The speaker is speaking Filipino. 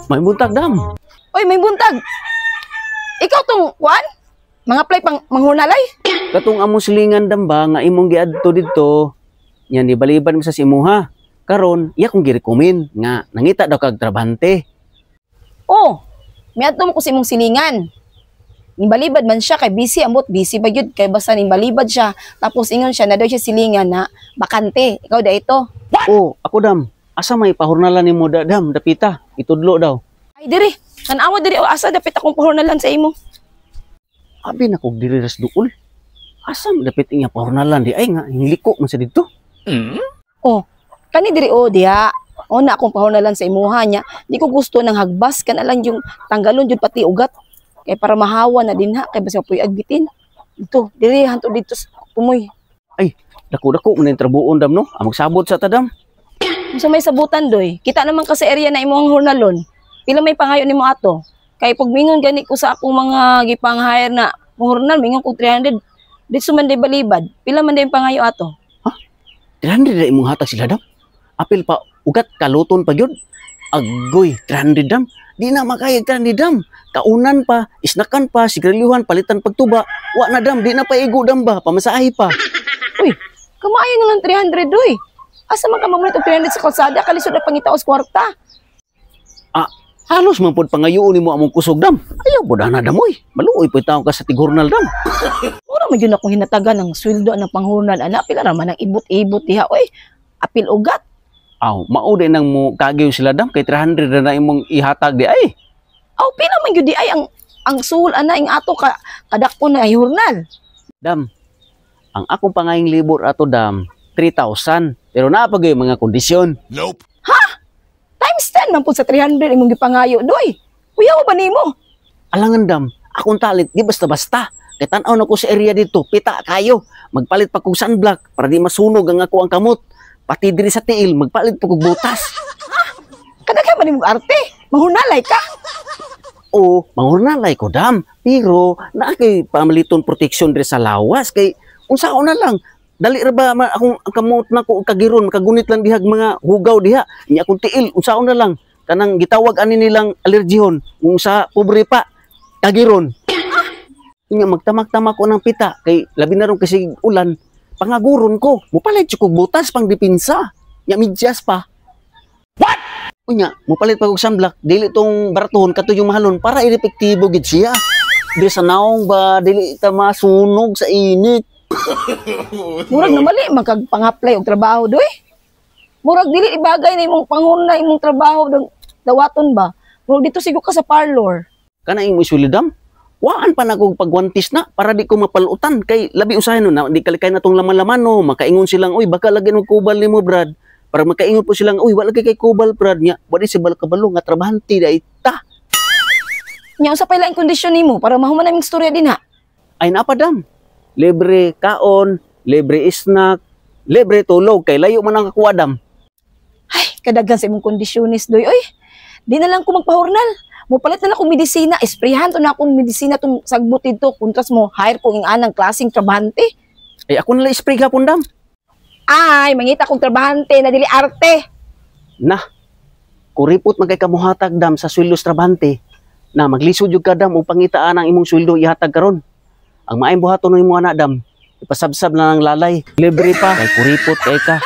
May buntag dam. Oy, may buntag. Ikaw tong kuan? Mga play pang manghunalay? Katong among silingan dam ba nga imong giadto didto. Yan di baliban mo sa simuha. Karon iya kong gi-recommend nga nangita daw kag trabante. Oh, miadto mo ko sa imong silingan. Nimbalibad man siya kay busy ambot busy ba gyud kay basta nimbalibad siya tapos ingon siya na daw siya silingan na bakante. Ikaw da ito. Oh, ako dam. Asa may pahurnalan nimo dam dapita. Itudlo daw. Ay diri, tanawa diri o asa dapit akong pahurnalan sa imo. Abi na kog diri ras duol. Asa mo dapit iya pahurnalan di ay nga hiliko man sa didto. Oh, kani diri o diha. O na akong pahurnalan sa imuha niya. Di ko gusto nang hagbas ka na lang yung tanggalon jud pati ugat. Kay para mahawa na din ha kay basta puy agbitin. Dito, diri hanto dito pumoy. Ay, dako-dako man yung trabuon dam no. Amog sabot sa tadam. Sa may sabutan doy. Kita naman ka sa area na imong hurnalon. Pila may pangayo nimo ato. Kay pag mingon gani ko sa akong mga gipang-hire na hurnal mingon ko 300. Dito man day balibad. Pila man day pangayo ato. Ha? 300 na imong hatag sila dam. Apil pa ugat kaluton pa gyud. Agoy, 300 dam. Di na makayag 300 dam. Kaunan pa, isnakan pa, sigarilyuhan, palitan pagtuba. Wa na dam, di na paigo dam ba, pamasahe pa. Uy, kamayo na lang 300 doy. Asa man ka mamulit og 300 sa kalsada kalisod na pangitaos kwarta. Ah, halos man pod pangayoon nimo among kusog dam. Ayaw pod ana damoy. Maluoy pod taong ka sa tigurnal dam. Mura man yun akong hinatagan ng sweldo ng panghurnal. Ana, pila raman ang ibot-ibot diha. Uy, apil ugat. Aw, mao din nang mo kagyo sila dam kay 300 na imong ihatag di ay. Aw, pila man yun di ay ang sul ana ing ato kadakpo na ay hurnal. Dam, ang akong pangayong libur ato dam, 3,000. Pero napagay mga kondisyon. Nope. Ha? Times 10 man po sa 300 imong gipangayo doy. Kuya mo ba nimo? Alangan dam, akong talent di basta-basta. Kay tan-aw na ko sa area dito, pita kayo. Magpalit pa kog sunblock para di masunog ang ako ang kamot. Pati diri sa tiil, magpalit pa kog butas. Kadaghan man nimo arte. Mahunalay ka. O, mangurnalay ko dam. Pero naa kay pamaliton protection diri sa lawas kay unsaon na lang. Dali ra ba akong kamot na ko kagiron makagunit lang dihag mga hugaw diha. Nya akong tiil unsaon na lang. Kanang gitawag ani nilang alergihon kung sa pobre pa kagiron. Nya magtamak-tamak ko ng pita kay labi na ron kasi ulan. Pangaguron ko, mupalit kog butas pang dipinsa. Nya midyas pa. What? Unya, mupalit pa kog sunblock, dili tong baratuhon kato yung mahalon para irepektibo gid siya. Di sa naong ba dili ta masunog sa init. Murag na mali magkagpang-apply og trabaho doy. Murag dili ibagay na imong panghuna imong trabaho dawaton ba. Murag dito sigo ka sa parlor. Kana imong isulidam? Waan pa na kog pagwantis na para di ko mapalutan kay labi usahay no na di kalikay na tong laman-laman no makaingon silang uy baka lagyan og kubal nimo brad para makaingon po silang uy wala kay kubal brad nya wala si balkabalo nga trabahante da ita. Nya usa pa laing kondisyon nimo para mahuman naming istorya din ha. Ay napadam. Libre kaon, libre snack, libre tulog kay layo man ang kakuadam. Ay, kadaghan sa imong kondisyonis doy oy. Di na lang ko magpahurnal. Mupalit na akong medisina, esprehan to na akong medisina tong sagbot dito. Kuntras mo, hire ko ang anang klaseng trabahante. Ay ako nala spray gapon dam. Ay, mangita kong trabahante na dili arte. Nah, kuripot magkay kamuhatag dam sa sweldo trabahante na maglisod yung kadam o pangitaan ang imong sweldo ihatag karon. Ang maayong buhaton ng imong anak dam, ipasabsab na ng lalay. Libre pa, kay kuripot kay ka.